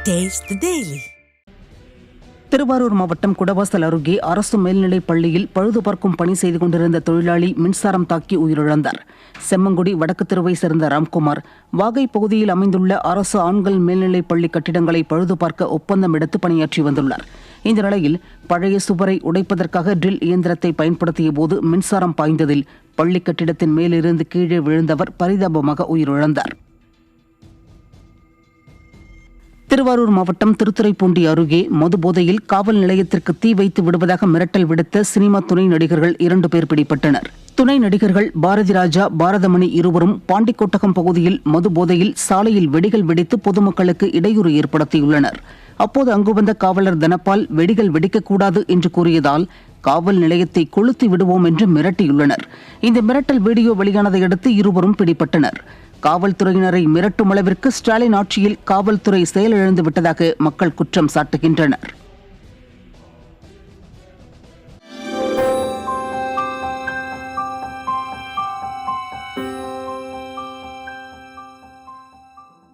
Taste the Daily. Thiruvarur மாவட்டம் குடவாசல் அருகே அரசு மேல்நிலைப் பள்ளியில் பழுதுபார்க்கும் பணி செய்து கொண்டிருந்த தொழிலாளி மின்சாரம் தாக்கி உயிரிழந்தார். செம்மங்குடி வடக்கு தெருவை சேர்ந்த ராம்குமார் வாகை பகுதியில் அமைந்துள்ள அரசு ஆண்கள் மேல்நிலைப் பள்ளி கட்டிடங்களை பழுதுபார்க்க ஒப்பந்தம் எடுத்து பணியாற்றி வந்துள்ளார். இந்த நிலையில் பழைய சுவரை உடைப்பதற்காக ட்ரில் இயந்திரத்தை பயன்படுத்திய போது மின்சாரம் பாய்ந்ததில் பள்ளி கட்டிடத்தின் மேலிருந்து கீழே விழுந்தவர் பரிதாபமாக உயிரிழந்தார். திருவாரூர் மாவட்டம் திருத்துறைப்பூண்டி அருகே மது போதையில் காவல் நிலையத்திற்கு தீ வைத்து விடுவதாக மிரட்டல் விடுத்த சினிமா துணை நடிகர்கள் 2 பேர் பிடிபட்டனர். துணை நடிகர்கள் பாரதி ராஜா, பாரதமணி இருவரும் பாண்டிக்கோட்டகம் பகுதியில் மது போதையில் சாலையில் வெடிகள் வெடித்து பொதுமக்களுக்கு இடையூறு ஏற்படுத்தியுள்ளனர். அப்போது அங்கு வந்த காவலர் தனபால் வெடிகள் வெடிக்கக்கூடாது என்று கூறியதால் காவல் நிலையத்தை கொளுத்தி விடுவோம் என்று மிரட்டியுள்ளனர். இந்த மிரட்டல் வீடியோ வெளியானதை அடுத்து இருவரும் பிடிபட்டனர். காவல்துறையினரை மிரட்டும் அளவிற்கு ஸ்டாலின் ஆட்சியில் காவல்துறை செயலிழந்து விட்டதாக மக்கள் குற்றம் சாட்டுகின்றனர்.